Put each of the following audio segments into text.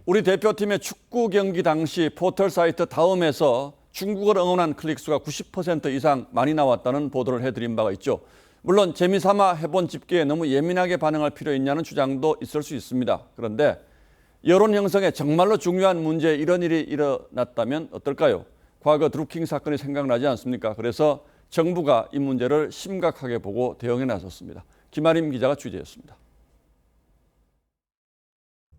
우리 대표팀의 축구 경기 당시 포털 사이트 다음에서 중국어를 응원한 클릭수가 90% 이상 많이 나왔다는 보도를 해드린 바가 있죠. 물론 재미삼아 해본 집계에 너무 예민하게 반응할 필요 있냐는 주장도 있을 수 있습니다. 그런데 여론 형성에 정말로 중요한 문제에 이런 일이 일어났다면 어떨까요? 과거 드루킹 사건이 생각나지 않습니까? 그래서 정부가 이 문제를 심각하게 보고 대응에 나섰습니다. 김아림 기자가 취재했습니다.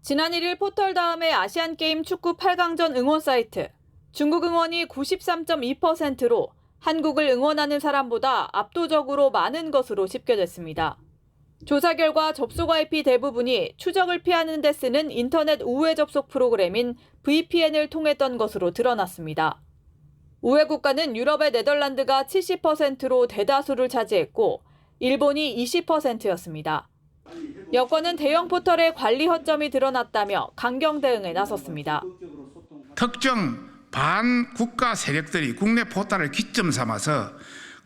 지난 1일 포털 다음의 아시안게임 축구 8강전 응원 사이트. 중국 응원이 93.2%로 한국을 응원하는 사람보다 압도적으로 많은 것으로 집계됐습니다. 조사 결과 접속 IP 대부분이 추적을 피하는 데 쓰는 인터넷 우회 접속 프로그램인 VPN을 통했던 것으로 드러났습니다. 우회 국가는 유럽의 네덜란드가 70%로 대다수를 차지했고 일본이 20%였습니다. 여권은 대형 포털의 관리 허점이 드러났다며 강경 대응에 나섰습니다. 특정 반국가 세력들이 국내 포털을 기점 삼아서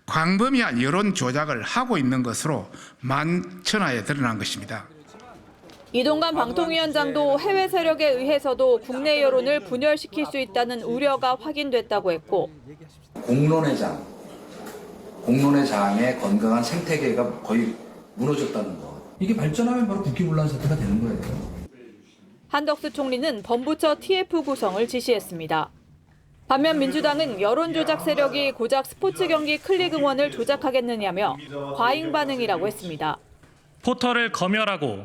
광범위한 여론 조작을 하고 있는 것으로 만천하에 드러난 것입니다. 이동관 방통위원장도 해외 세력에 의해서도 국내 여론을 분열시킬 수 있다는 우려가 확인됐다고 했고 공론의 장의 건강한 생태계가 거의 무너졌다는 거. 이게 발전하면 바로 국기문란 사태가 되는 거예요. 한덕수 총리는 범부처 TF 구성을 지시했습니다. 반면 민주당은 여론조작 세력이 고작 스포츠 경기 클릭 응원을 조작하겠느냐며 과잉 반응이라고 했습니다. 포털을 검열하고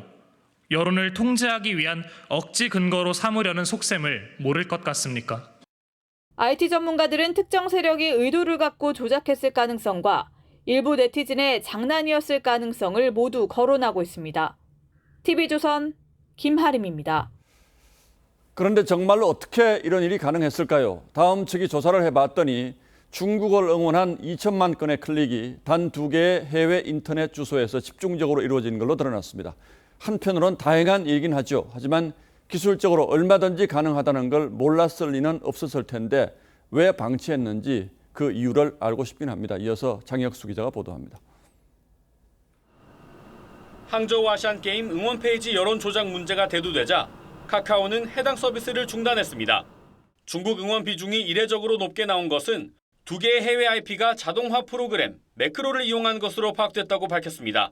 여론을 통제하기 위한 억지 근거로 삼으려는 속셈을 모를 것 같습니까? IT 전문가들은 특정 세력이 의도를 갖고 조작했을 가능성과 일부 네티즌의 장난이었을 가능성을 모두 거론하고 있습니다. TV조선 김하림입니다. 그런데 정말로 어떻게 이런 일이 가능했을까요? 다음 측이 조사를 해봤더니 중국어를 응원한 2천만 건의 클릭이 단 2개의 해외 인터넷 주소에서 집중적으로 이루어진 걸로 드러났습니다. 한편으론 다행한 일이긴 하죠. 하지만 기술적으로 얼마든지 가능하다는 걸 몰랐을 리는 없었을 텐데 왜 방치했는지 그 이유를 알고 싶긴 합니다. 이어서 장혁수 기자가 보도합니다. 항저우 아시안게임 응원 페이지 여론 조작 문제가 대두되자 카카오는 해당 서비스를 중단했습니다. 중국 응원 비중이 이례적으로 높게 나온 것은 2개의 해외 IP가 자동화 프로그램 매크로를 이용한 것으로 파악됐다고 밝혔습니다.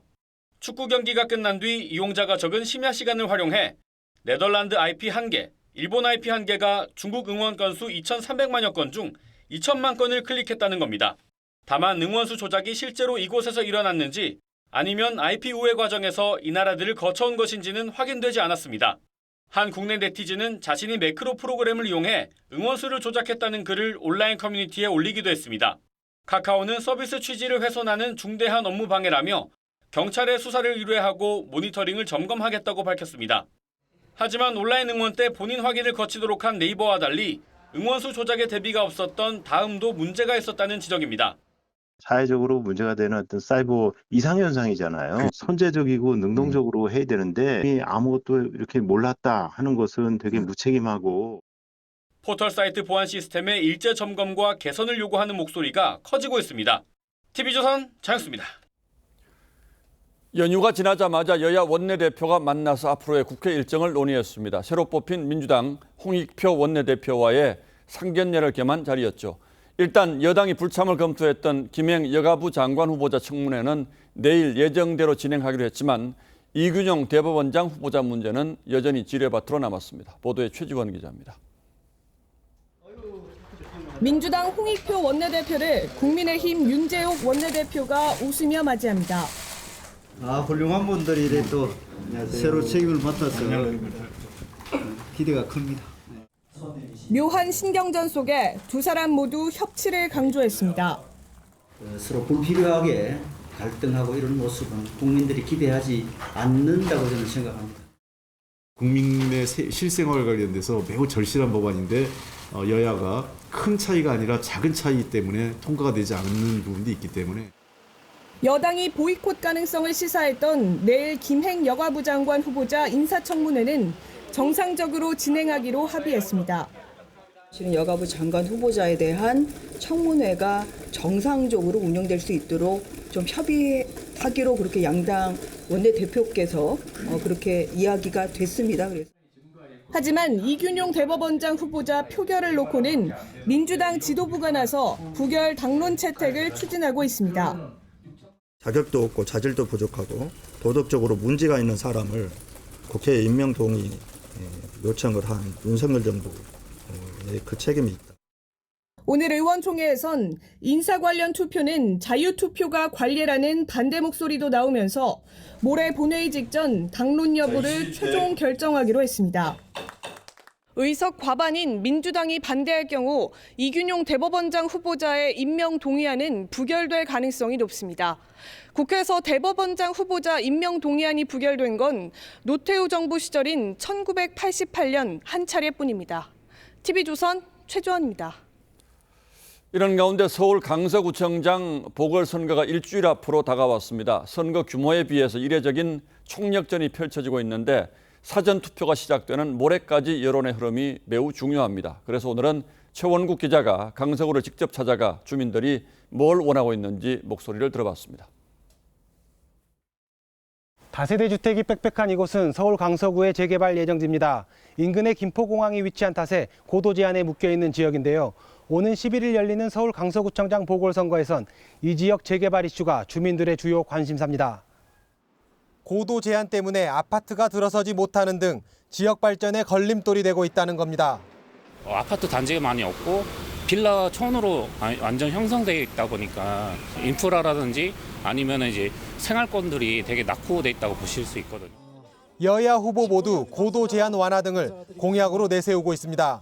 축구 경기가 끝난 뒤 이용자가 적은 심야 시간을 활용해 네덜란드 IP 1개, 일본 IP 1개가 중국 응원 건수 2,300만여 건 중 2천만 건을 클릭했다는 겁니다. 다만 응원수 조작이 실제로 이곳에서 일어났는지 아니면 IP 우회 과정에서 이 나라들을 거쳐온 것인지는 확인되지 않았습니다. 한 국내 네티즌은 자신이 매크로 프로그램을 이용해 응원수를 조작했다는 글을 온라인 커뮤니티에 올리기도 했습니다. 카카오는 서비스 취지를 훼손하는 중대한 업무 방해라며 경찰에 수사를 의뢰하고 모니터링을 점검하겠다고 밝혔습니다. 하지만 온라인 응원 때 본인 확인을 거치도록 한 네이버와 달리 응원수 조작에 대비가 없었던 다음도 문제가 있었다는 지적입니다. 사회적으로 문제가 되는 어떤 사이버 이상현상이잖아요. 선제적이고 능동적으로 해야 되는데 아무것도 이렇게 몰랐다 하는 것은 되게 무책임하고. 포털 사이트 보안 시스템의 일제 점검과 개선을 요구하는 목소리가 커지고 있습니다. TV조선 장혁수입니다. 연휴가 지나자마자 여야 원내대표가 만나서 앞으로의 국회 일정을 논의했습니다. 새로 뽑힌 민주당 홍익표 원내대표와의 상견례를 겸한 자리였죠. 일단 여당이 불참을 검토했던 김행 여가부 장관 후보자 청문회는 내일 예정대로 진행하기로 했지만 이균용 대법원장 후보자 문제는 여전히 지뢰밭으로 남았습니다. 보도에 최지원 기자입니다. 민주당 홍익표 원내대표를 국민의힘 윤재욱 원내대표가 웃으며 맞이합니다. 훌륭한 분들이 이래 또 새로 책임을 맡아서 기대가 큽니다. 묘한 신경전 속에 두 사람 모두 협치를 강조했습니다. 서로 불필요하게 갈등하고 이런 모습은 국민들이 기대하지 않는다고 저는 생각합니다. 국민의 실생활 관련돼서 매우 절실한 법안인데 여야가 큰 차이가 아니라 작은 차이 때문에 통과가 되지 않는 부분도 있기 때문에 여당이 보이콧 가능성을 시사했던 내일 김행 여가부 장관 후보자 인사청문회는 정상적으로 진행하기로 합의했습니다. 지금 여가부 장관 후보자에 대한 청문회가 정상적으로 운영될 수 있도록 좀 협의하기로 그렇게 양당 원내대표께서 그렇게 이야기가 됐습니다. 그래서 하지만 이균용 대법원장 후보자 표결을 놓고는 민주당 지도부가 나서 부결 당론 채택을 추진하고 있습니다. 자격도 없고 자질도 부족하고 도덕적으로 문제가 있는 사람을 국회에 임명 동의 요청을 한 윤석열 정부의 그 책임이 있다. 오늘 의원총회에선 인사 관련 투표는 자유투표가 관례라는 반대 목소리도 나오면서 모레 본회의 직전 당론 여부를 최종 결정하기로 했습니다. 의석 과반인 민주당이 반대할 경우 이균용 대법원장 후보자의 임명 동의안은 부결될 가능성이 높습니다. 국회에서 대법원장 후보자 임명 동의안이 부결된 건 노태우 정부 시절인 1988년 한 차례뿐입니다. TV조선 최주원입니다. 이런 가운데 서울 강서구청장 보궐선거가 일주일 앞으로 다가왔습니다. 선거 규모에 비해서 이례적인 총력전이 펼쳐지고 있는데 사전투표가 시작되는 모레까지 여론의 흐름이 매우 중요합니다. 그래서 오늘은 최원국 기자가 강서구를 직접 찾아가 주민들이 뭘 원하고 있는지 목소리를 들어봤습니다. 다세대 주택이 빽빽한 이곳은 서울 강서구의 재개발 예정지입니다. 인근에 김포공항이 위치한 탓에 고도 제한에 묶여있는 지역인데요. 오는 11일 열리는 서울 강서구청장 보궐선거에선 이 지역 재개발 이슈가 주민들의 주요 관심사입니다. 고도 제한 때문에 아파트가 들어서지 못하는 등 지역 발전에 걸림돌이 되고 있다는 겁니다. 아파트 단지가 많이 없고 빌라촌으로 완전 형성되어 있다 보니까 인프라라든지 아니면 이제 생활권들이 되게 낙후돼 있다고 보실 수 있거든요. 여야 후보 모두 고도 제한 완화 등을 공약으로 내세우고 있습니다.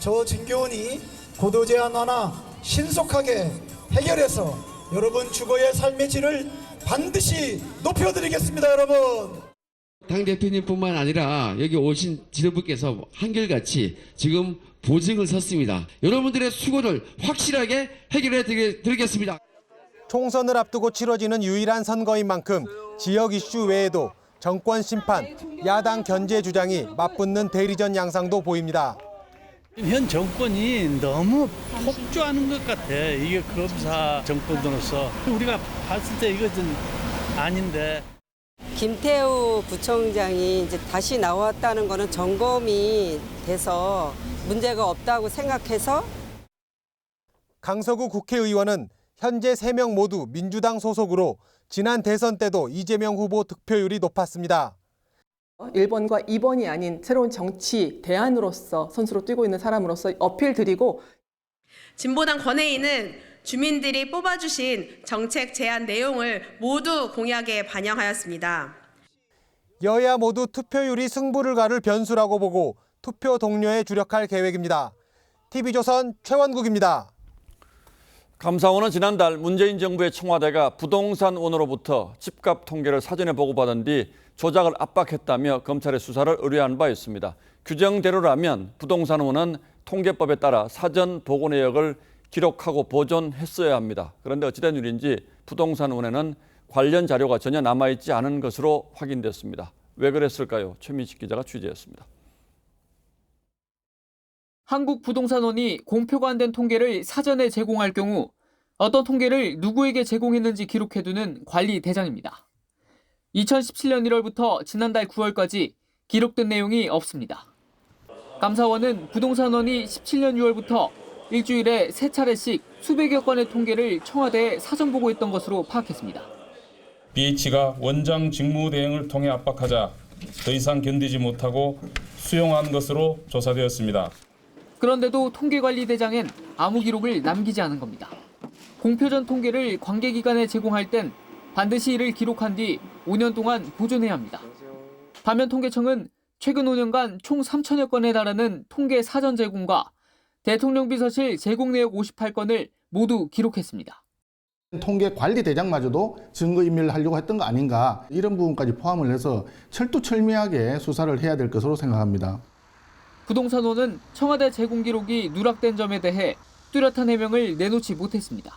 저 진교원이 고도 제한 완화 신속하게 해결해서 여러분 주거의 삶의 질을 반드시 높여드리겠습니다, 여러분. 당대표님뿐만 아니라 여기 오신 지도부께서 한결같이 지금 보증을 섰습니다. 여러분들의 수고를 확실하게 해결해 드리겠습니다. 총선을 앞두고 치러지는 유일한 선거인 만큼 지역 이슈 외에도 정권 심판, 야당 견제 주장이 맞붙는 대리전 양상도 보입니다. 현 정권이 너무 폭주하는 것 같아. 이게 검사 정권으로서 우리가 봤을 때 이거 좀 아닌데. 김태우 구청장이 이제 다시 나왔다는 거는 점검이 돼서 문제가 없다고 생각해서. 강서구 국회의원은 현재 3명 모두 민주당 소속으로 지난 대선 때도 이재명 후보 득표율이 높았습니다. 1번과 2번이 아닌 새로운 정치 대안으로서 선수로 뛰고 있는 사람으로서 어필 드리고, 진보당 권혜인은 주민들이 뽑아주신 정책 제안 내용을 모두 공약에 반영하였습니다. 여야 모두 투표율이 승부를 가를 변수라고 보고 투표 동료에 주력할 계획입니다. TV조선 최원국입니다. 감사원은 지난달 문재인 정부의 청와대가 부동산원으로부터 집값 통계를 사전에 보고받은 뒤 조작을 압박했다며 검찰의 수사를 의뢰한 바 있습니다. 규정대로라면 부동산원은 통계법에 따라 사전 보고 내역을 기록하고 보존했어야 합니다. 그런데 어찌된 일인지 부동산원에는 관련 자료가 전혀 남아있지 않은 것으로 확인됐습니다. 왜 그랬을까요? 최민식 기자가 취재했습니다. 한국부동산원이 공표가 안 된 통계를 사전에 제공할 경우 어떤 통계를 누구에게 제공했는지 기록해두는 관리 대장입니다. 2017년 1월부터 지난달 9월까지 기록된 내용이 없습니다. 감사원은 부동산원이 17년 6월부터 일주일에 3차례씩 수백여 건의 통계를 청와대에 사전 보고했던 것으로 파악했습니다. BH가 원장 직무 대행을 통해 압박하자 더 이상 견디지 못하고 수용한 것으로 조사되었습니다. 그런데도 통계관리대장엔 아무 기록을 남기지 않은 겁니다. 공표 전 통계를 관계기관에 제공할 땐 반드시 이를 기록한 뒤 5년 동안 보존해야 합니다. 반면 통계청은 최근 5년간 총 3천여 건에 달하는 통계 사전 제공과 대통령 비서실 제공 내역 58건을 모두 기록했습니다. 통계관리대장마저도 증거인멸을 하려고 했던 거 아닌가, 이런 부분까지 포함을 해서 철두철미하게 수사를 해야 될 것으로 생각합니다. 부동산원은 청와대 제공 기록이 누락된 점에 대해 뚜렷한 해명을 내놓지 못했습니다.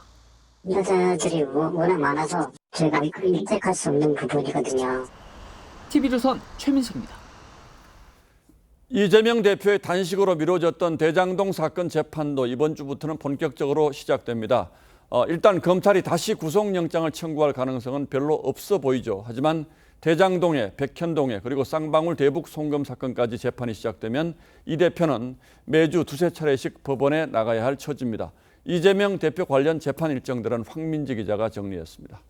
여자들이 워낙 많아서 저희가 인택할 수 없는 부분이거든요. TV조선 최민식입니다. 이재명 대표의 단식으로 미뤄졌던 대장동 사건 재판도 이번 주부터는 본격적으로 시작됩니다. 일단 검찰이 다시 구속영장을 청구할 가능성은 별로 없어 보이죠. 하지만 대장동에, 백현동에 그리고 쌍방울 대북 송금 사건까지 재판이 시작되면 이 대표는 매주 두세 차례씩 법원에 나가야 할 처지입니다. 이재명 대표 관련 재판 일정들은 황민지 기자가 정리했습니다.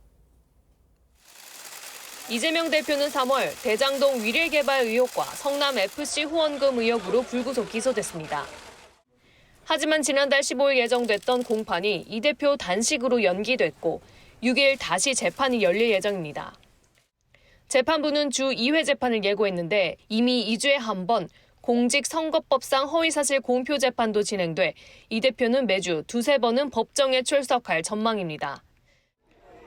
이재명 대표는 3월 대장동 위례 개발 의혹과 성남 FC 후원금 의혹으로 불구속 기소됐습니다. 하지만 지난달 15일 예정됐던 공판이 이 대표 단식으로 연기됐고 6일 다시 재판이 열릴 예정입니다. 재판부는 주 2회 재판을 예고했는데 이미 2주에 한 번 공직선거법상 허위사실 공표 재판도 진행돼 이 대표는 매주 두세 번은 법정에 출석할 전망입니다.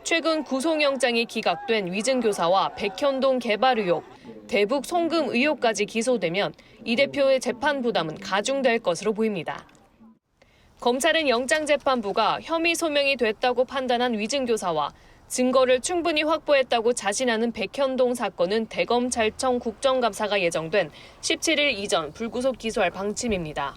최근 구속영장이 기각된 위증교사와 백현동 개발 의혹, 대북 송금 의혹까지 기소되면 이 대표의 재판 부담은 가중될 것으로 보입니다. 검찰은 영장재판부가 혐의 소명이 됐다고 판단한 위증교사와 증거를 충분히 확보했다고 자신하는 백현동 사건은 대검찰청 국정감사가 예정된 17일 이전 불구속 기소할 방침입니다.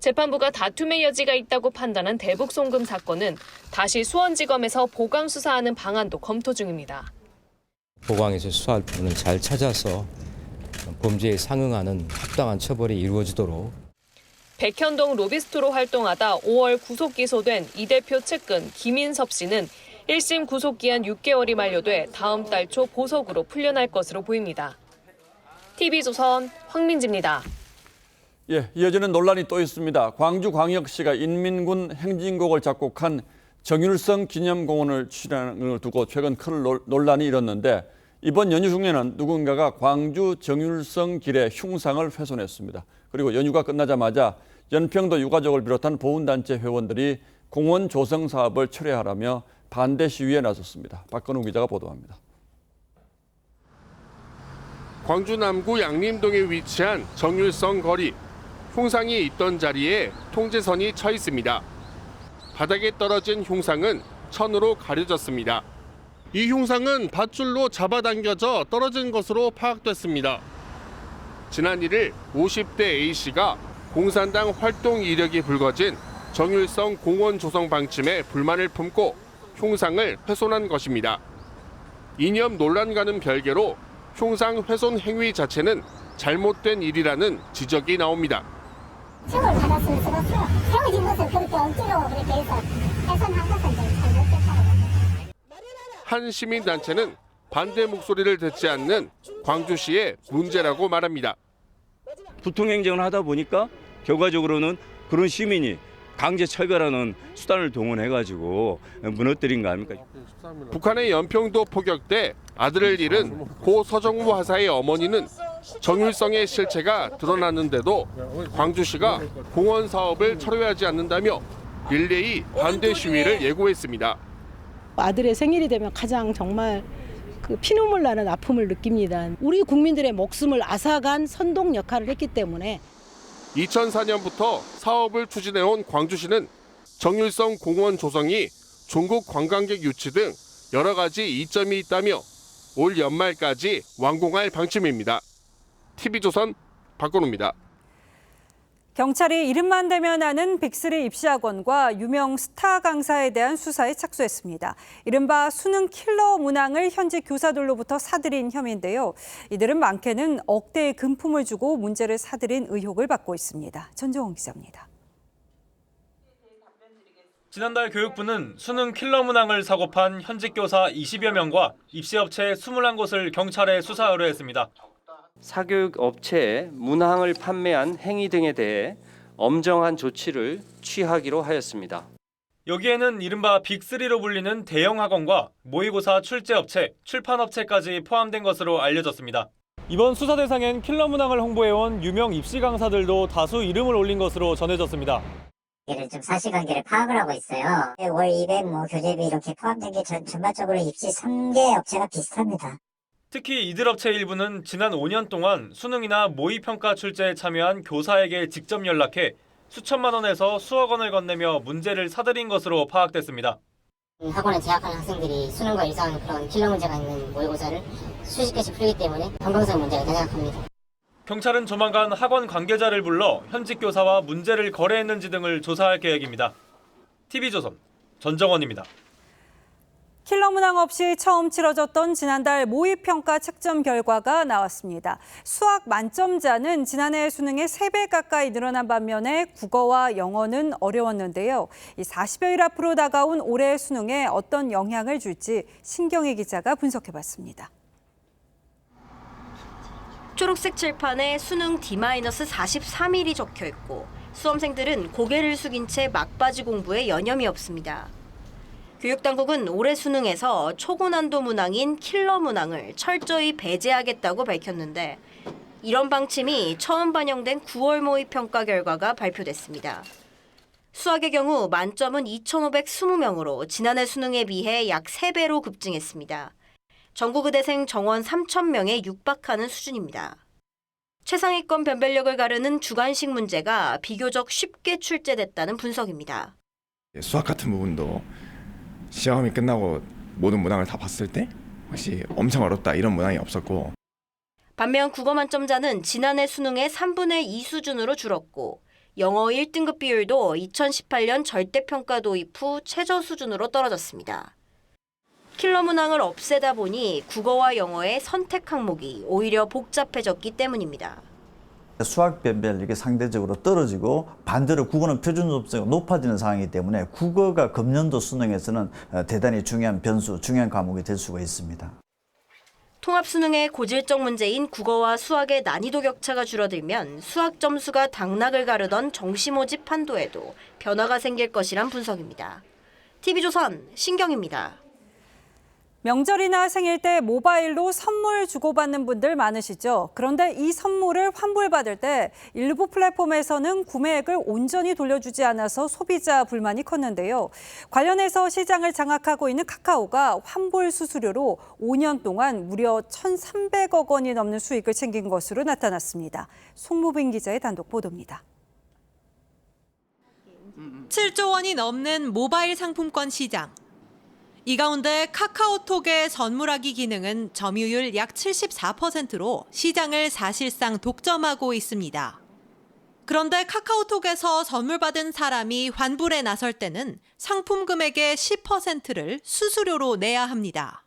재판부가 다툼의 여지가 있다고 판단한 대북 송금 사건은 다시 수원지검에서 보강 수사하는 방안도 검토 중입니다. 보강에서 수사할 부분을 잘 찾아서 범죄에 상응하는 합당한 처벌이 이루어지도록. 백현동 로비스트로 활동하다 5월 구속 기소된 이 대표 측근 김인섭 씨는 1심 구속기한 6개월이 만료돼 다음 달 초 보석으로 풀려날 것으로 보입니다. TV조선 황민지입니다. 예, 이어지는 논란이 또 있습니다. 광주광역시가 인민군 행진곡을 작곡한 정율성 기념공원을 추진하는 걸 두고 최근 큰 논란이 일었는데 이번 연휴 중에는 누군가가 광주 정율성 길의 흉상을 훼손했습니다. 그리고 연휴가 끝나자마자 연평도 유가족을 비롯한 보훈단체 회원들이 공원 조성 사업을 철회하라며 반대 시위에 나섰습니다. 박건우 기자가 보도합니다. 광주 남구 양림동에 위치한 정율성 거리. 흉상이 있던 자리에 통제선이 쳐 있습니다. 바닥에 떨어진 흉상은 천으로 가려졌습니다. 이 흉상은 밧줄로 잡아당겨져 떨어진 것으로 파악됐습니다. 지난 1일 50대 A씨가 공산당 활동 이력이 불거진 정율성 공원 조성 방침에 불만을 품고 흉상을 훼손한 것입니다. 이념 논란과는 별개로 흉상 훼손 행위 자체는 잘못된 일이라는 지적이 나옵니다. 책을 받았으면 쓰겠어요. 세워진 것을 그렇게 억지로 그렇게 해서 훼손한 것은 잘못됐다고. 한 시민단체는 반대 목소리를 듣지 않는 광주시의 문제라고 말합니다. 부통행정을 하다 보니까 결과적으로는 그런 시민이 강제 철거라는 수단을 동원해가지고 무너뜨린 거 아닙니까? 북한의 연평도 포격 때 아들을 잃은 고 서정무 하사의 어머니는 정율성의 실체가 드러났는데도 광주시가 공원 사업을 철회하지 않는다며 릴레이 반대 시위를 예고했습니다. 아들의 생일이 되면 가장 정말 그 피눈물 나는 아픔을 느낍니다. 우리 국민들의 목숨을 앗아간 선동 역할을 했기 때문에 2004년부터 사업을 추진해온 광주시는 정율성 공원 조성이 중국 관광객 유치 등 여러 가지 이점이 있다며 올 연말까지 완공할 방침입니다. TV조선 박건우입니다. 경찰이 이름만 대면 아는 빅3 입시학원과 유명 스타 강사에 대한 수사에 착수했습니다. 이른바 수능 킬러 문항을 현지 교사들로부터 사들인 혐의인데요. 이들은 많게는 억대의 금품을 주고 문제를 사들인 의혹을 받고 있습니다. 전정원 기자입니다. 지난달 교육부는 수능 킬러 문항을 사고 판 현직 교사 20여 명과 입시업체 21곳을 경찰에 수사 의뢰했습니다. 사교육 업체에 문항을 판매한 행위 등에 대해 엄정한 조치를 취하기로 하였습니다. 여기에는 이른바 빅3로 불리는 대형 학원과 모의고사 출제업체, 출판업체까지 포함된 것으로 알려졌습니다. 이번 수사 대상엔 킬러 문항을 홍보해온 유명 입시 강사들도 다수 이름을 올린 것으로 전해졌습니다. 이를 좀 사실관계를 파악을 하고 있어요. 월 200, 교재비 이렇게 포함된 게 전반적으로 입시 3개 업체가 비슷합니다. 특히 이들 업체 일부는 지난 5년 동안 수능이나 모의평가 출제에 참여한 교사에게 직접 연락해 수천만 원에서 수억 원을 건네며 문제를 사들인 것으로 파악됐습니다. 학원에 재학하는 학생들이 수능과 유사한 그런 킬러 문제가 있는 모의고사를 수십 개씩 풀기 때문에 건강상 문제가 생각합니다. 경찰은 조만간 학원 관계자를 불러 현직 교사와 문제를 거래했는지 등을 조사할 계획입니다. TV조선 전정원입니다. 킬러 문항 없이 처음 치러졌던 지난달 모의평가 채점 결과가 나왔습니다. 수학 만점자는 지난해 수능의 3배 가까이 늘어난 반면에 국어와 영어는 어려웠는데요. 이 40여일 앞으로 다가온 올해 수능에 어떤 영향을 줄지 신경희 기자가 분석해봤습니다. 초록색 칠판에 수능 D-43일이 적혀있고 수험생들은 고개를 숙인 채 막바지 공부에 여념이 없습니다. 교육당국은 올해 수능에서 초고난도 문항인 킬러 문항을 철저히 배제하겠다고 밝혔는데 이런 방침이 처음 반영된 9월 모의평가 결과가 발표됐습니다. 수학의 경우 만점은 2,520명으로 지난해 수능에 비해 약 3배로 급증했습니다. 전국의대생 정원 3,000명에 육박하는 수준입니다. 최상위권 변별력을 가르는 주관식 문제가 비교적 쉽게 출제됐다는 분석입니다. 수학 같은 부분도 시험이 끝나고 모든 문항을 다 봤을 때 혹시 엄청 어렵다 이런 문항이 없었고 반면 국어 만점자는 지난해 수능의 3분의 2 수준으로 줄었고 영어 1등급 비율도 2018년 절대평가 도입 후 최저 수준으로 떨어졌습니다. 킬러 문항을 없애다 보니 국어와 영어의 선택 항목이 오히려 복잡해졌기 때문입니다. 수학 변별력이 상대적으로 떨어지고 반대로 국어는 표준 접수가 높아지는 상황이기 때문에 국어가 금년도 수능에서는 대단히 중요한 변수, 중요한 과목이 될 수가 있습니다. 통합수능의 고질적 문제인 국어와 수학의 난이도 격차가 줄어들면 수학 점수가 당락을 가르던 정시 모집 판도에도 변화가 생길 것이란 분석입니다. TV조선 신경입니다. 명절이나 생일 때 모바일로 선물 주고받는 분들 많으시죠? 그런데 이 선물을 환불받을 때 일부 플랫폼에서는 구매액을 온전히 돌려주지 않아서 소비자 불만이 컸는데요. 관련해서 시장을 장악하고 있는 카카오가 환불 수수료로 5년 동안 무려 1,300억 원이 넘는 수익을 챙긴 것으로 나타났습니다. 송무빈 기자의 단독 보도입니다. 7조 원이 넘는 모바일 상품권 시장. 이 가운데 카카오톡의 선물하기 기능은 점유율 약 74%로 시장을 사실상 독점하고 있습니다. 그런데 카카오톡에서 선물 받은 사람이 환불에 나설 때는 상품 금액의 10%를 수수료로 내야 합니다.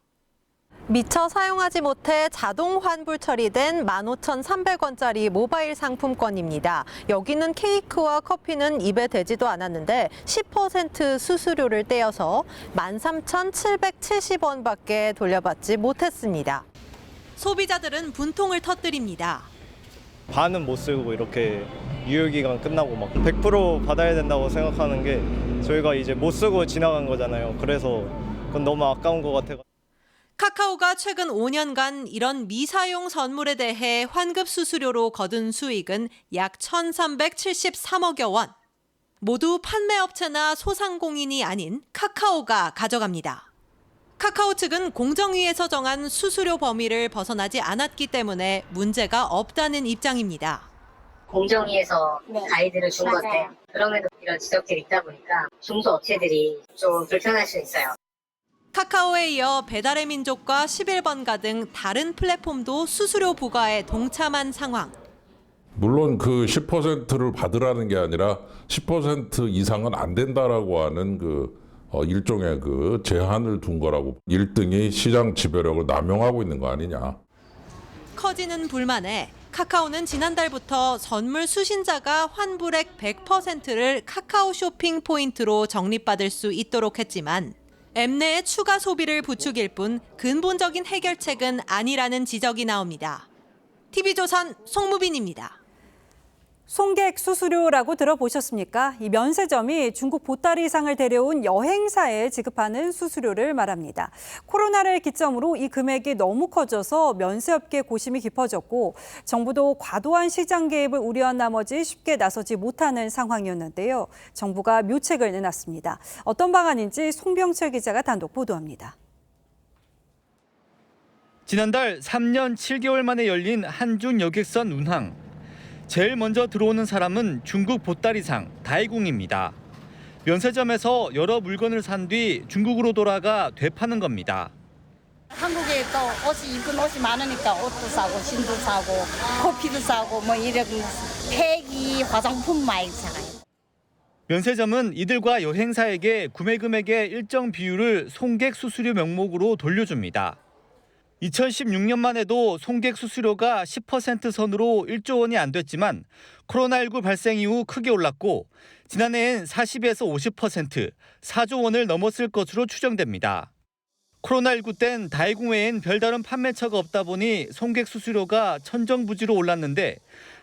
미처 사용하지 못해 자동 환불 처리된 15,300원짜리 모바일 상품권입니다. 여기는 케이크와 커피는 입에 대지도 않았는데 10% 수수료를 떼어서 13,770원밖에 돌려받지 못했습니다. 소비자들은 분통을 터뜨립니다. 반은 못 쓰고 이렇게 유효기간 끝나고 막 100% 받아야 된다고 생각하는 게 저희가 이제 못 쓰고 지나간 거잖아요. 그래서 그건 너무 아까운 것 같아요. 카카오가 최근 5년간 이런 미사용 선물에 대해 환급 수수료로 거둔 수익은 약 1,373억여 원. 모두 판매업체나 소상공인이 아닌 카카오가 가져갑니다. 카카오 측은 공정위에서 정한 수수료 범위를 벗어나지 않았기 때문에 문제가 없다는 입장입니다. 공정위에서 가이드를 준 건데 그럼에도 이런 지적들이 있다 보니까 중소업체들이 좀 불편할 수 있어요. 카카오에 이어 배달의 민족과 11번가 등 다른 플랫폼도 수수료 부과에 동참한 상황. 물론 그 10%를 받으라는 게 아니라 10% 이상은 안 된다라고 하는 일종의 제한을 둔 거라고. 1등이 시장 지배력을 남용하고 있는 거 아니냐. 커지는 불만에 카카오는 지난달부터 선물 수신자가 환불액 100%를 카카오 쇼핑 포인트로 적립받을 수 있도록 했지만 앱 내에 추가 소비를 부추길 뿐 근본적인 해결책은 아니라는 지적이 나옵니다. TV조선 송무빈입니다. 송객 수수료라고 들어보셨습니까? 이 면세점이 중국 보따리상을 데려온 여행사에 지급하는 수수료를 말합니다. 코로나를 기점으로 이 금액이 너무 커져서 면세업계 고심이 깊어졌고 정부도 과도한 시장 개입을 우려한 나머지 쉽게 나서지 못하는 상황이었는데요. 정부가 묘책을 내놨습니다. 어떤 방안인지 송병철 기자가 단독 보도합니다. 지난달 3년 7개월 만에 열린 한중 여객선 운항. 제일 먼저 들어오는 사람은 중국 보따리상 다이궁입니다. 면세점에서 여러 물건을 산 뒤 중국으로 돌아가 되파는 겁니다. 한국에 또 옷이 입은 옷이 많으니까 옷도 사고 신도 사고 커피도 사고 뭐 이런 팩이 화장품 많이 사요. 면세점은 이들과 여행사에게 구매 금액의 일정 비율을 송객 수수료 명목으로 돌려줍니다. 2016년만 해도 송객 수수료가 10% 선으로 1조 원이 안 됐지만 코로나19 발생 이후 크게 올랐고 지난해엔 40에서 50%, 4조 원을 넘었을 것으로 추정됩니다. 코로나19 땐 다이궁 외엔 별다른 판매처가 없다 보니 송객 수수료가 천정부지로 올랐는데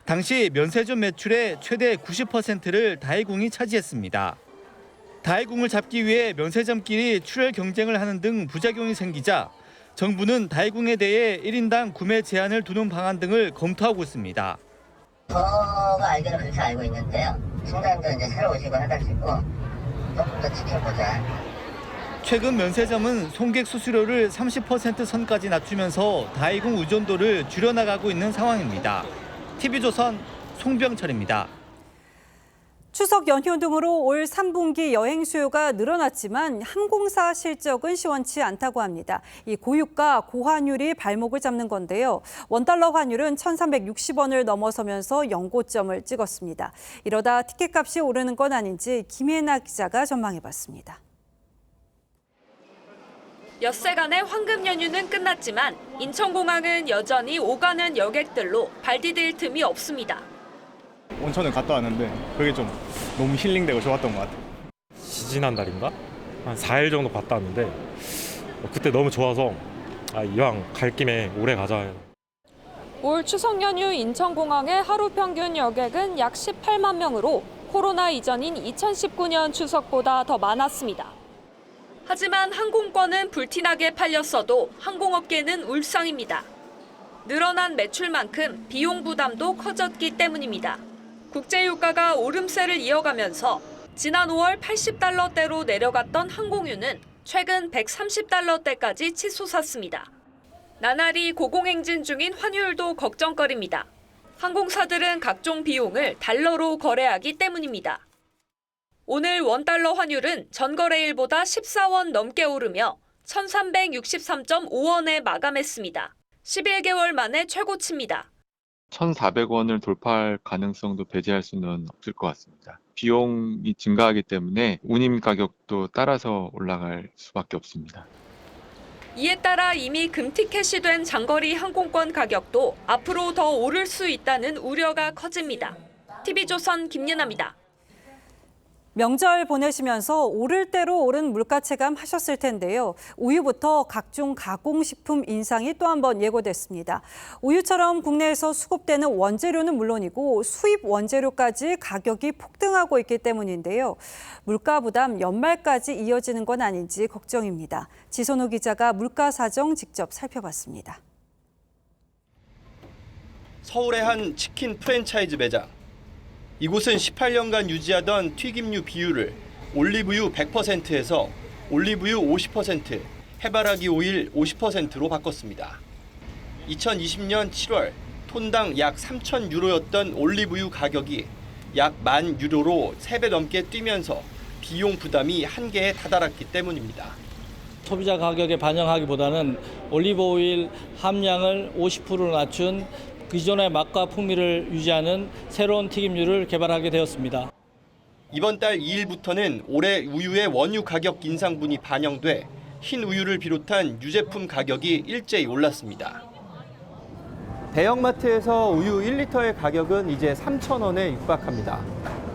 당시 면세점 매출의 최대 90%를 다이궁이 차지했습니다. 다이궁을 잡기 위해 면세점끼리 출혈 경쟁을 하는 등 부작용이 생기자 정부는 다이궁에 대해 1인당 구매 제한을 두는 방안 등을 검토하고 있습니다. 저가 알기로 그렇게 알고 있는데요. 성장도 이제 새로 오시고 해가지고 조금 더 지켜보자. 최근 면세점은 송객 수수료를 30% 선까지 낮추면서 다이궁 의존도를 줄여나가고 있는 상황입니다. TV조선 송병철입니다. 추석 연휴 등으로 올 3분기 여행 수요가 늘어났지만 항공사 실적은 시원치 않다고 합니다. 이 고유가 고환율이 발목을 잡는 건데요. 원달러 환율은 1,360원을 넘어서면서 연고점을 찍었습니다. 이러다 티켓값이 오르는 건 아닌지 김혜나 기자가 전망해봤습니다. 엿새간의 황금 연휴는 끝났지만 인천공항은 여전히 오가는 여객들로 발 디딜 틈이 없습니다. 온천을 갔다 왔는데 그게 좀 너무 힐링되고 좋았던 것 같아요. 지지난달인가? 한 4일 정도 갔다 왔는데 그때 너무 좋아서 이왕 갈 김에 오래 가자. 올 추석 연휴 인천공항의 하루 평균 여객은 약 18만 명으로 코로나 이전인 2019년 추석보다 더 많았습니다. 하지만 항공권은 불티나게 팔렸어도 항공업계는 울상입니다. 늘어난 매출만큼 비용 부담도 커졌기 때문입니다. 국제유가가 오름세를 이어가면서 지난 5월 80달러대로 내려갔던 항공유는 최근 130달러대까지 치솟았습니다. 나날이 고공행진 중인 환율도 걱정거리입니다. 항공사들은 각종 비용을 달러로 거래하기 때문입니다. 오늘 원달러 환율은 전거래일보다 14원 넘게 오르며 1,363.5원에 마감했습니다. 11개월 만에 최고치입니다. 1,400원을 돌파할 가능성도 배제할 수는 없을 것 같습니다. 비용이 증가하기 때문에 운임 가격도 따라서 올라갈 수밖에 없습니다. 이에 따라 이미 금티켓이 된 장거리 항공권 가격도 앞으로 더 오를 수 있다는 우려가 커집니다. TV조선 김예나입니다. 명절 보내시면서 오를 대로 오른 물가 체감하셨을 텐데요. 우유부터 각종 가공식품 인상이 또 한 번 예고됐습니다. 우유처럼 국내에서 수급되는 원재료는 물론이고 수입 원재료까지 가격이 폭등하고 있기 때문인데요. 물가 부담 연말까지 이어지는 건 아닌지 걱정입니다. 지선호 기자가 물가 사정 직접 살펴봤습니다. 서울의 한 치킨 프랜차이즈 매장. 이곳은 18년간 유지하던 튀김류 비율을 올리브유 100%에서 올리브유 50%, 해바라기 오일 50%로 바꿨습니다. 2020년 7월 톤당 약 3,000유로였던 올리브유 가격이 약 10,000유로로 3배 넘게 뛰면서 비용 부담이 한계에 다다랐기 때문입니다. 소비자 가격에 반영하기보다는 올리브 오일 함량을 50% 낮춘 기존의 맛과 풍미를 유지하는 새로운 튀김류를 개발하게 되었습니다. 이번 달 2일부터는 올해 우유의 원유 가격 인상분이 반영돼 흰 우유를 비롯한 유제품 가격이 일제히 올랐습니다. 대형마트에서 우유 1리터의 가격은 이제 3,000원에 육박합니다.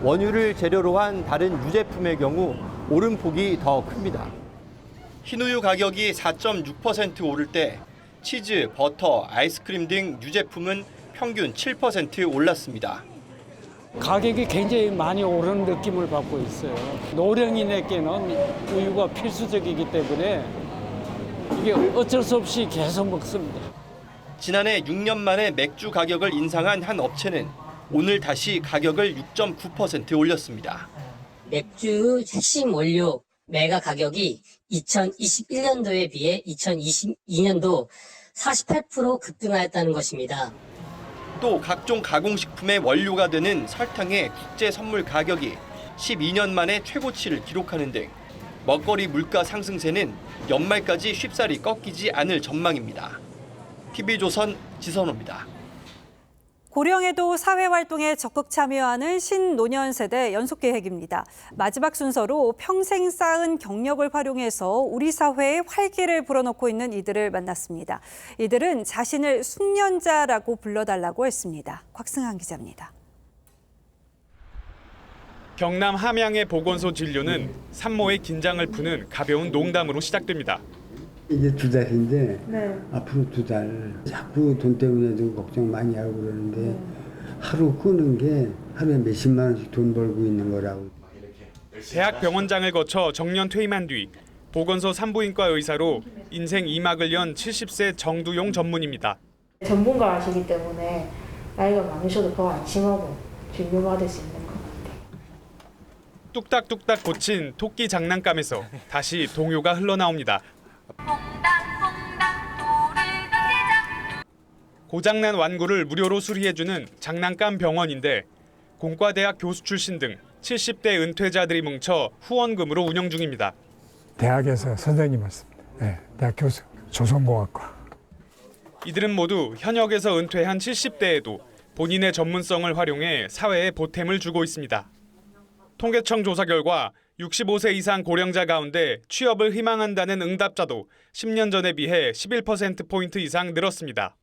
원유를 재료로 한 다른 유제품의 경우 오름폭이 더 큽니다. 흰우유 가격이 4.6% 오를 때 치즈, 버터, 아이스크림 등 유제품은 평균 7% 올랐습니다. 가격이 굉장히 많이 오르는 느낌을 받고 있어요. 노령인에게는 우유가 필수적이기 때문에 이게 어쩔 수 없이 계속 먹습니다. 지난해 6년 만에 맥주 가격을 인상한 한 업체는 오늘 다시 가격을 6.9% 올렸습니다. 맥주 핵심 원료 메가 가격이 2021년도에 비해 2022년도 48% 급등하였다는 것입니다. 또 각종 가공식품의 원료가 되는 설탕의 국제 선물 가격이 12년 만에 최고치를 기록하는 등 먹거리 물가 상승세는 연말까지 쉽사리 꺾이지 않을 전망입니다. TV조선 지선호입니다. 고령에도 사회활동에 적극 참여하는 신노년 세대 연속계획입니다. 마지막 순서로 평생 쌓은 경력을 활용해서 우리 사회에 활기를 불어넣고 있는 이들을 만났습니다. 이들은 자신을 숙련자라고 불러달라고 했습니다. 곽승한 기자입니다. 경남 함양의 보건소 진료는 산모의 긴장을 푸는 가벼운 농담으로 시작됩니다. 이제 2달인데 앞으로 2달 자꾸 돈 때문에 좀 걱정 많이 하고 그러는데 하루 끄는 게 하루에 몇십만 원씩 돈 벌고 있는 거라고. 대학 병원장을 거쳐 정년 퇴임한 뒤 보건소 산부인과 의사로 인생 2막을 연 70세 정두용 전문입니다. 전문가시기 때문에 나이가 많으셔도 더 안심하고 진료받을 수 있는 것 같아요. 뚝딱뚝딱 고친 토끼 장난감에서 다시 동요가 흘러나옵니다. 고장난 완구를 무료로 수리해주는 장난감 병원인데 공과대학 교수 출신 등 70대 은퇴자들이 뭉쳐 후원금으로 운영 중입니다. 대학에서 선생님이었습니다. 네, 대학 교수, 조선공학과. 이들은 모두 현역에서 은퇴한 70대에도 본인의 전문성을 활용해 사회에 보탬을 주고 있습니다. 통계청 조사 결과 65세 이상 고령자 가운데 취업을 희망한다는 응답자도 10년 전에 비해 11%포인트 이상 늘었습니다.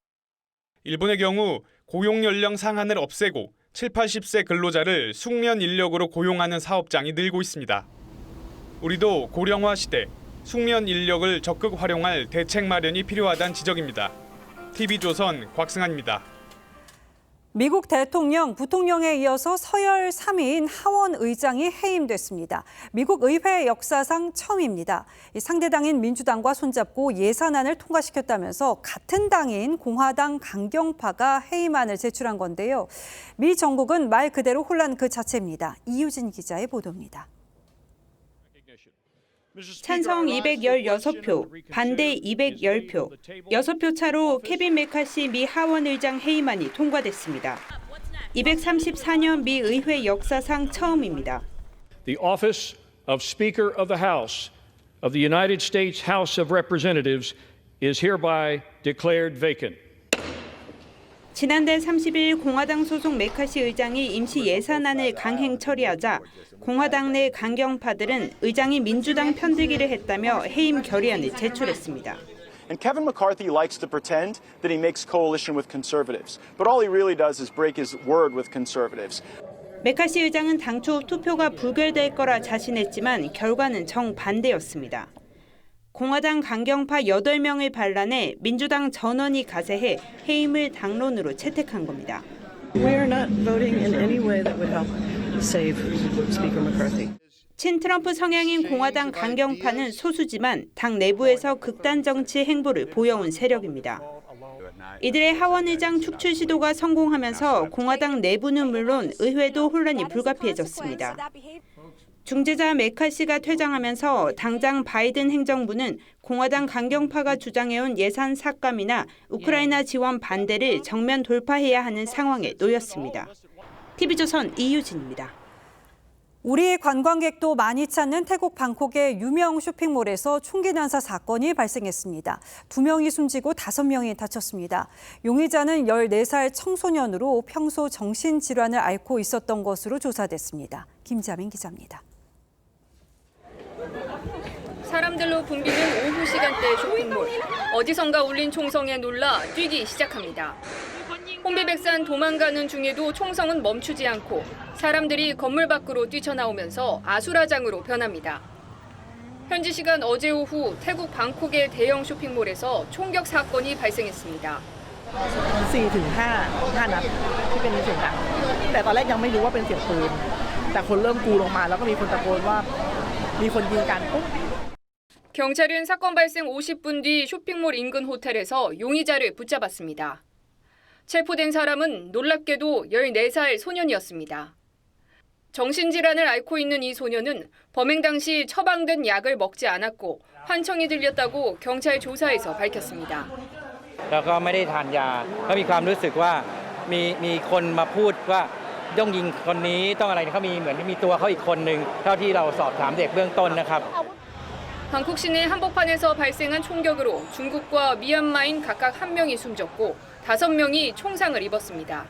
일본의 경우 고용 연령 상한을 없애고 7, 80세 근로자를 숙련 인력으로 고용하는 사업장이 늘고 있습니다. 우리도 고령화 시대 숙련 인력을 적극 활용할 대책 마련이 필요하다는 지적입니다. TV조선 곽승한입니다. 미국 대통령, 부통령에 이어서 서열 3위인 하원 의장이 해임됐습니다. 미국 의회 역사상 처음입니다. 상대당인 민주당과 손잡고 예산안을 통과시켰다면서 같은 당인 공화당 강경파가 해임안을 제출한 건데요. 미 정국은 말 그대로 혼란 그 자체입니다. 이유진 기자의 보도입니다. 찬성 216표, 반대 210표, 6표 차로 케빈 메카시 미 하원의장 해임안이 통과됐습니다. 234년 미 의회 역사상 처음입니다. The office of Speaker of the House of the United States House of Representatives is hereby declared vacant. 지난달 30일 공화당 소속 메카시 의장이 임시 예산안을 강행 처리하자 공화당 내 강경파들은 의장이 민주당 편들기를 했다며 해임 결의안을 제출했습니다. And Kevin McCarthy likes to pretend that he makes coalition with conservatives, but all he really does is break his word with conservatives. 메카시 의장은 당초 투표가 부결될 거라 자신했지만 결과는 정반대였습니다. 공화당 강경파 8명을 반란해 민주당 전원이 가세해 해임을 당론으로 채택한 겁니다. We're not voting in any way that would help save Speaker McCarthy. 친트럼프 성향인 공화당 강경파는 소수지만 당 내부에서 극단 정치 행보를 보여온 세력입니다. 이들의 하원의장 축출 시도가 성공하면서 공화당 내부는 물론 의회도 혼란이 불가피해졌습니다. 중재자 메카시가 퇴장하면서 당장 바이든 행정부는 공화당 강경파가 주장해온 예산 삭감이나 우크라이나 지원 반대를 정면 돌파해야 하는 상황에 놓였습니다. TV조선 이유진입니다. 우리 관광객도 많이 찾는 태국 방콕의 유명 쇼핑몰에서 총기 난사 사건이 발생했습니다. 2명이 숨지고 5명이 다쳤습니다. 용의자는 14살 청소년으로 평소 정신질환을 앓고 있었던 것으로 조사됐습니다. 김자민 기자입니다. 사람들로 붐비는 오후 시간대 쇼핑몰. 어디선가 울린 총성에 놀라 뛰기 시작합니다. 혼비백산 도망가는 중에도 총성은 멈추지 않고 사람들이 건물 밖으로 뛰쳐나오면서 아수라장으로 변합니다. 현지 시간 어제 오후 태국 방콕의 대형 쇼핑몰에서 총격 사건이 발생했습니다. 4-5 นัดที่เป็นเสียงดังแต่ตอนแรกยังไม่รู้ว่าเป็นเสียงปืนแต่คนเริ่มกรูลงมาแล้วก็มีคนตะโกนว่ามีคนยิงกันปุ๊บ 경찰은 사건 발생 50분 뒤 쇼핑몰 인근 호텔에서 용의자를 붙잡았습니다. 체포된 사람은 놀랍게도 14살 소년이었습니다. 정신질환을 앓고 있는 이 소년은 범행 당시 처방된 약을 먹지 않았고 환청이 들렸다고 경찰 조사에서 밝혔습니다. แล้วก็ไม่ได้ทานยาก็มีความรู้สึกว่ามีคนมาพูดว่าต้องยิงคนนี้ต้องอะไรเขามีเหมือนมีตัวเขาอีกคนนึงเท่าที่เราสอบถามเด็กเบื้องต้นนะครับ 방콕 시내 한복판에서 발생한 총격으로 중국과 미얀마인 각각 1명이 숨졌고 5명이 총상을 입었습니다.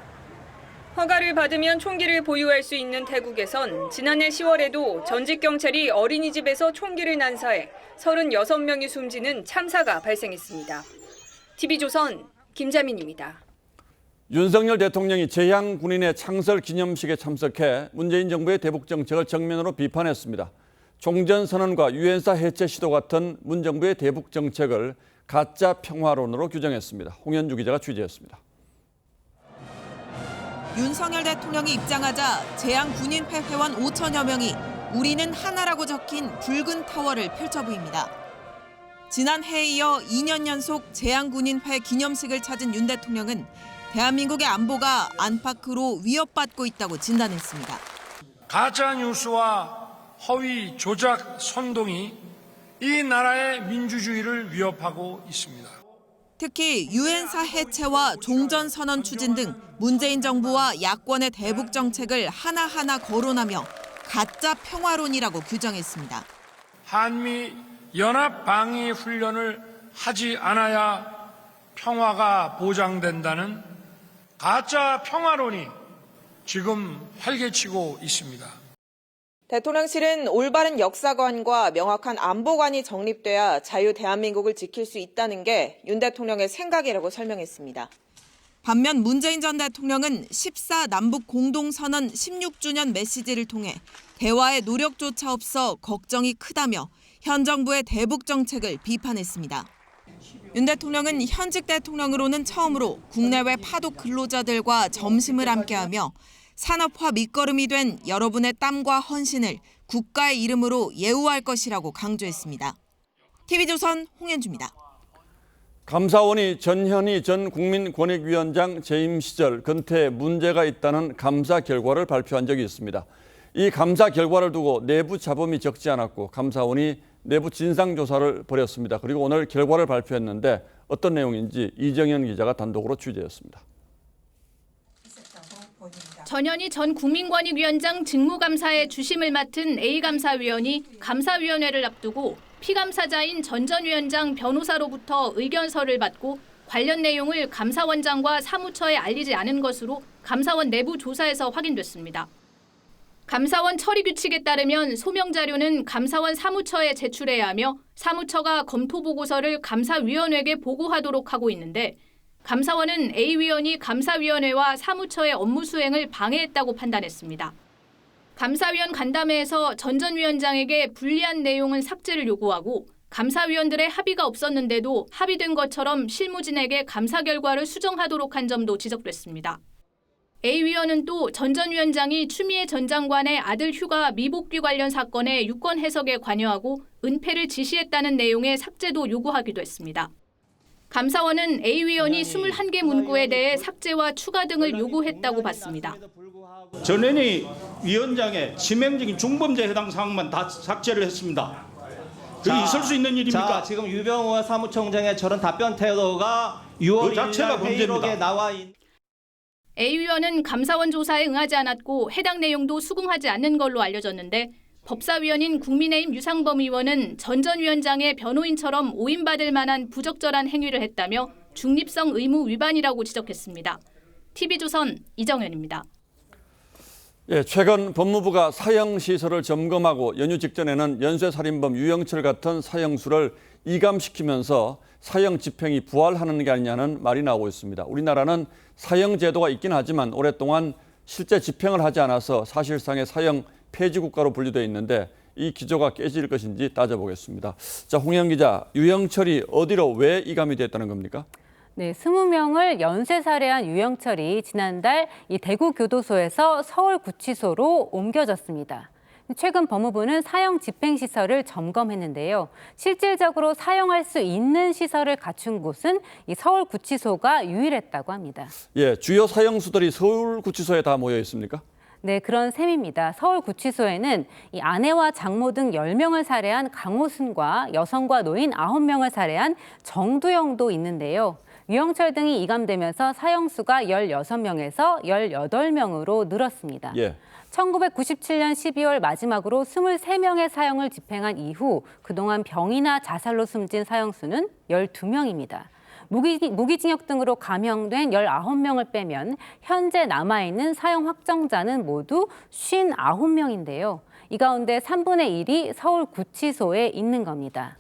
허가를 받으면 총기를 보유할 수 있는 태국에선 지난해 10월에도 전직 경찰이 어린이집에서 총기를 난사해 36명이 숨지는 참사가 발생했습니다. TV조선 김자민입니다. 윤석열 대통령이 재향 군인의 창설 기념식에 참석해 문재인 정부의 대북 정책을 정면으로 비판했습니다. 종전선언과 유엔사 해체 시도 같은 문 정부의 대북 정책을 가짜 평화론으로 규정했습니다. 홍현주 기자가 취재했습니다. 윤석열 대통령이 입장하자 재향 군인회 회원 5천여 명이 우리는 하나라고 적힌 붉은 타워를 펼쳐 보입니다. 지난해에 이어 2년 연속 재향 군인회 기념식을 찾은 윤 대통령은 대한민국의 안보가 안팎으로 위협받고 있다고 진단했습니다. 가짜 뉴스와 허위 조작 선동이 이 나라의 민주주의를 위협하고 있습니다. 특히 유엔사 해체와 종전선언 추진 등 문재인 정부와 야권의 대북 정책을 하나하나 거론하며 가짜 평화론이라고 규정했습니다. 한미 연합 방위 훈련을 하지 않아야 평화가 보장된다는 가짜 평화론이 지금 활개치고 있습니다. 대통령실은 올바른 역사관과 명확한 안보관이 정립돼야 자유 대한민국을 지킬 수 있다는 게 윤 대통령의 생각이라고 설명했습니다. 반면 문재인 전 대통령은 14 남북 공동선언 16주년 메시지를 통해 대화의 노력조차 없어 걱정이 크다며 현 정부의 대북 정책을 비판했습니다. 윤 대통령은 현직 대통령으로는 처음으로 국내외 파독 근로자들과 점심을 함께하며 산업화 밑거름이 된 여러분의 땀과 헌신을 국가의 이름으로 예우할 것이라고 강조했습니다. TV조선 홍현주입니다. 감사원이 전현희 전 국민권익위원장 재임 시절 근태에 문제가 있다는 감사 결과를 발표한 적이 있습니다. 이 감사 결과를 두고 내부 잡음이 적지 않았고 감사원이 내부 진상조사를 벌였습니다. 그리고 오늘 결과를 발표했는데 어떤 내용인지 이정현 기자가 단독으로 취재했습니다. 전현희 전 국민권익위원장 직무감사의 주심을 맡은 A감사위원이 감사위원회를 앞두고 피감사자인 전 위원장 변호사로부터 의견서를 받고 관련 내용을 감사원장과 사무처에 알리지 않은 것으로 감사원 내부 조사에서 확인됐습니다. 감사원 처리 규칙에 따르면 소명 자료는 감사원 사무처에 제출해야 하며 사무처가 검토 보고서를 감사위원회에게 보고하도록 하고 있는데 감사원은 A 위원이 감사위원회와 사무처의 업무 수행을 방해했다고 판단했습니다. 감사위원 간담회에서 전 위원장에게 불리한 내용은 삭제를 요구하고 감사위원들의 합의가 없었는데도 합의된 것처럼 실무진에게 감사 결과를 수정하도록 한 점도 지적됐습니다. A 위원은 또 전 위원장이 추미애 전 장관의 아들 휴가 미복귀 관련 사건의 유권 해석에 관여하고 은폐를 지시했다는 내용의 삭제도 요구하기도 했습니다. 감사원은 A 위원이 21개 문구에 대해 삭제와 추가 등을 요구했다고 봤습니다. 전현희 위원장의 치명적인 중범죄에 해당 사항만 다 삭제를 했습니다. 그게 있을 수 있는 일입니까? 자, 지금 유병호 사무총장의 저런 답변 태도가 6월 1일 회의록에 나와 있는 A 위원은 감사원 조사에 응하지 않았고 해당 내용도 수긍하지 않는 걸로 알려졌는데 법사위원인 국민의힘 유상범 의원은 전 위원장의 변호인처럼 오인받을 만한 부적절한 행위를 했다며 중립성 의무 위반이라고 지적했습니다. TV조선 이정현입니다. 최근 법무부가 사형시설을 점검하고 연휴 직전에는 연쇄살인범 유영철 같은 사형수를 이감시키면서 사형 집행이 부활하는 게 아니냐는 말이 나오고 있습니다. 우리나라는 사형 제도가 있긴 하지만 오랫동안 실제 집행을 하지 않아서 사실상의 사형 폐지 국가로 분류되어 있는데 이 기조가 깨질 것인지 따져보겠습니다. 자, 홍영 기자, 유영철이 어디로 왜 이감이 됐다는 겁니까? 네, 20명을 연쇄살해한 유영철이 지난달 이 대구교도소에서 서울구치소로 옮겨졌습니다. 최근 법무부는 사형 집행시설을 점검했는데요. 실질적으로 사용할 수 있는 시설을 갖춘 곳은 이 서울구치소가 유일했다고 합니다. 주요 사형수들이 서울구치소에 다 모여 있습니까? 네, 그런 셈입니다. 서울구치소에는 이 아내와 장모 등 10명을 살해한 강호순과 여성과 노인 9명을 살해한 정두영도 있는데요. 유영철 등이 이감되면서 사형수가 16명에서 18명으로 늘었습니다. 1997년 12월 마지막으로 23명의 사형을 집행한 이후 그동안 병이나 자살로 숨진 사형수는 12명입니다. 무기징역 등으로 감형된 19명을 빼면 현재 남아있는 사형 확정자는 모두 59명인데요. 이 가운데 3분의 1이 서울구치소에 있는 겁니다.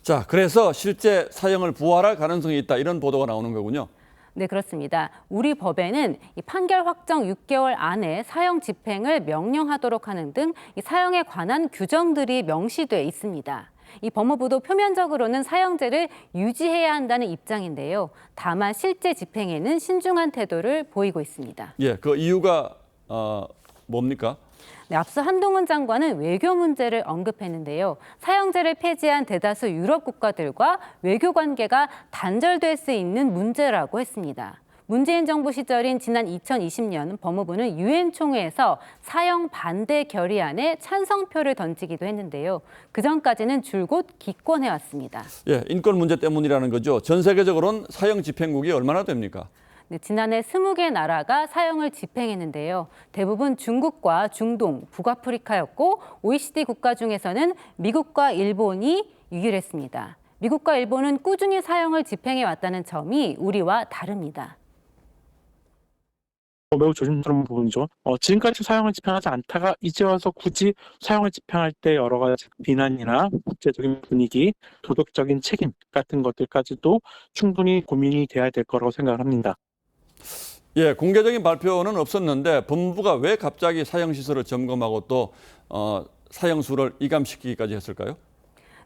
자, 그래서 실제 사형을 부활할 가능성이 있다 이런 보도가 나오는 거군요. 네, 그렇습니다. 우리 법에는 이 판결 확정 6개월 안에 사형 집행을 명령하도록 하는 등 이 사형에 관한 규정들이 명시돼 있습니다. 이 법무부도 표면적으로는 사형제를 유지해야 한다는 입장인데요. 다만 실제 집행에는 신중한 태도를 보이고 있습니다. 예, 그 이유가 뭡니까? 네, 앞서 한동훈 장관은 외교 문제를 언급했는데요. 사형제를 폐지한 대다수 유럽 국가들과 외교 관계가 단절될 수 있는 문제라고 했습니다. 문재인 정부 시절인 지난 2020년 법무부는 유엔 총회에서 사형 반대 결의안에 찬성표를 던지기도 했는데요. 그전까지는 줄곧 기권해왔습니다. 예, 인권 문제 때문이라는 거죠. 전 세계적으로는 사형 집행국이 얼마나 됩니까? 네, 지난해 20개 나라가 사형을 집행했는데요. 대부분 중국과 중동, 북아프리카였고 OECD 국가 중에서는 미국과 일본이 유일했습니다. 미국과 일본은 꾸준히 사형을 집행해왔다는 점이 우리와 다릅니다. 매우 조심스러운 부분이죠. 지금까지 사형을 집행하지 않다가 이제 와서 굳이 사형을 집행할 때 여러 가지 비난이나 국제적인 분위기, 도덕적인 책임 같은 것들까지도 충분히 고민이 돼야 될 거라고 생각을 합니다. 예, 공개적인 발표는 없었는데 법무부가 왜 갑자기 사형시설을 점검하고 또 사형수를 이감시키기까지 했을까요?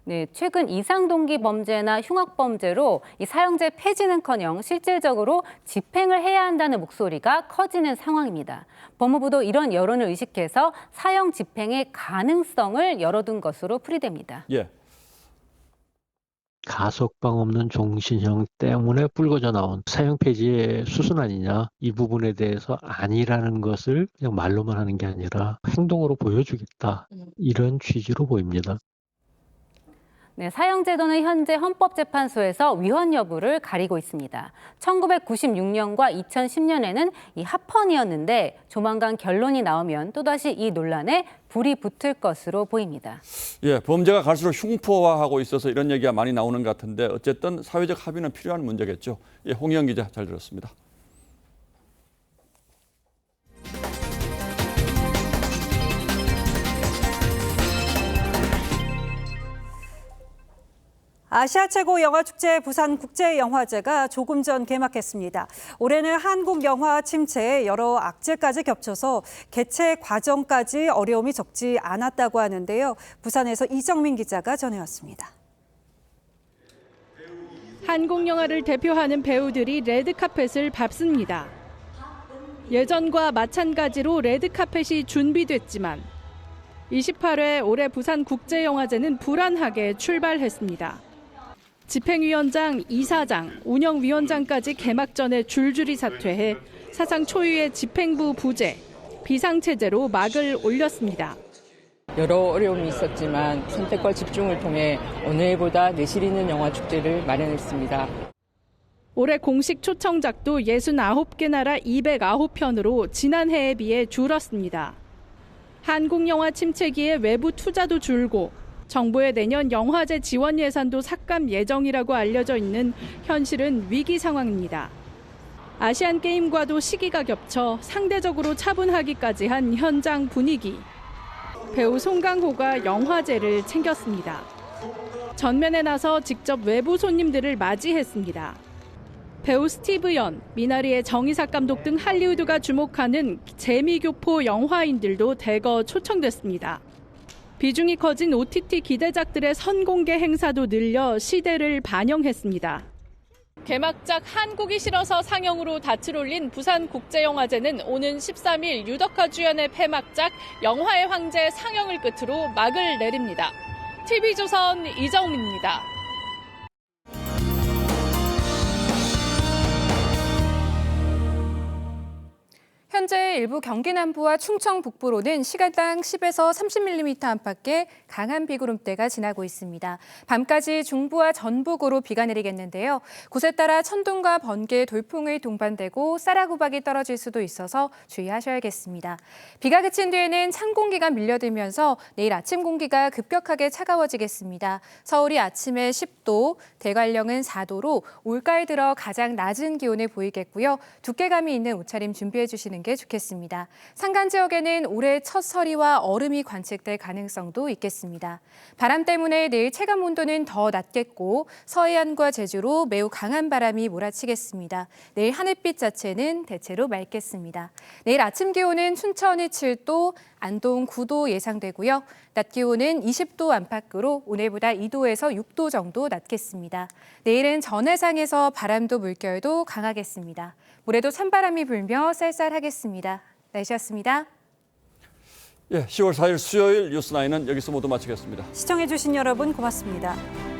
네, 최근 이상동기 범죄나 흉악 범죄로 이 사형제 폐지는커녕 실질적으로 집행을 해야 한다는 목소리가 커지는 상황입니다. 법무부도 이런 여론을 의식해서 사형 집행의 가능성을 열어둔 것으로 풀이됩니다. 예. 가석방 없는 종신형 때문에 불거져 나온 사형 폐지의 수순 아니냐, 이 부분에 대해서 아니라는 것을 그냥 말로만 하는 게 아니라 행동으로 보여주겠다, 이런 취지로 보입니다. 네, 사형제도는 현재 헌법재판소에서 위헌 여부를 가리고 있습니다. 1996년과 2010년에는 이 합헌이었는데 조만간 결론이 나오면 또다시 이 논란에 불이 붙을 것으로 보입니다. 예, 범죄가 갈수록 흉포화하고 있어서 이런 얘기가 많이 나오는 것 같은데 어쨌든 사회적 합의는 필요한 문제겠죠. 예, 홍희영 기자 잘 들었습니다. 아시아 최고 영화축제 부산국제영화제가 조금 전 개막했습니다. 올해는 한국 영화 침체에 여러 악재까지 겹쳐서 개최 과정까지 어려움이 적지 않았다고 하는데요. 부산에서 이정민 기자가 전해왔습니다. 한국 영화를 대표하는 배우들이 레드카펫을 밟습니다. 예전과 마찬가지로 레드카펫이 준비됐지만 28회 올해 부산국제영화제는 불안하게 출발했습니다. 집행위원장, 이사장, 운영위원장까지 개막 전에 줄줄이 사퇴해 사상 초유의 집행부 부재, 비상체제로 막을 올렸습니다. 여러 어려움이 있었지만 선택과 집중을 통해 어느 해보다 내실 있는 영화축제를 마련했습니다. 올해 공식 초청작도 69개 나라 209편으로 지난해에 비해 줄었습니다. 한국 영화 침체기에 외부 투자도 줄고 정부의 내년 영화제 지원 예산도 삭감 예정이라고 알려져 있는 현실은 위기 상황입니다. 아시안 게임과도 시기가 겹쳐 상대적으로 차분하기까지 한 현장 분위기. 배우 송강호가 영화제를 챙겼습니다. 전면에 나서 직접 외부 손님들을 맞이했습니다. 배우 스티브 연, 미나리의 정의삭 감독 등 할리우드가 주목하는 재미교포 영화인들도 대거 초청됐습니다. 비중이 커진 OTT 기대작들의 선공개 행사도 늘려 시대를 반영했습니다. 개막작 한국이 싫어서 상영으로 닻을 올린 부산국제영화제는 오는 13일 유덕화 주연의 폐막작 영화의 황제 상영을 끝으로 막을 내립니다. TV조선 이정민입니다. 현재 일부 경기 남부와 충청 북부로는 시간당 10에서 30mm 안팎의 강한 비구름대가 지나고 있습니다. 밤까지 중부와 전북으로 비가 내리겠는데요. 곳에 따라 천둥과 번개, 돌풍이 동반되고 쌀아구박이 떨어질 수도 있어서 주의하셔야겠습니다. 비가 그친 뒤에는 찬 공기가 밀려들면서 내일 아침 공기가 급격하게 차가워지겠습니다. 서울이 아침에 10도, 대관령은 4도로 올가을 들어 가장 낮은 기온을 보이겠고요. 두께감이 있는 옷차림 준비해 주시는 게 좋겠습니다. 산간 지역에는 올해 첫 서리와 얼음이 관측될 가능성도 있겠습니다. 바람 때문에 내일 체감 온도는 더 낮겠고 서해안과 제주로 매우 강한 바람이 몰아치겠습니다. 내일 하늘빛 자체는 대체로 맑겠습니다. 내일 아침 기온은 춘천이 7도, 안동 9도 예상되고요. 낮 기온은 20도 안팎으로 오늘보다 2도에서 6도 정도 낮겠습니다. 내일은 전해상에서 바람도 물결도 강하겠습니다. 모레도 찬바람이 불며 쌀쌀하겠습니다. 날씨였습니다. 예, 10월 4일 수요일 뉴스9은 여기서 모두 마치겠습니다. 시청해주신 여러분 고맙습니다.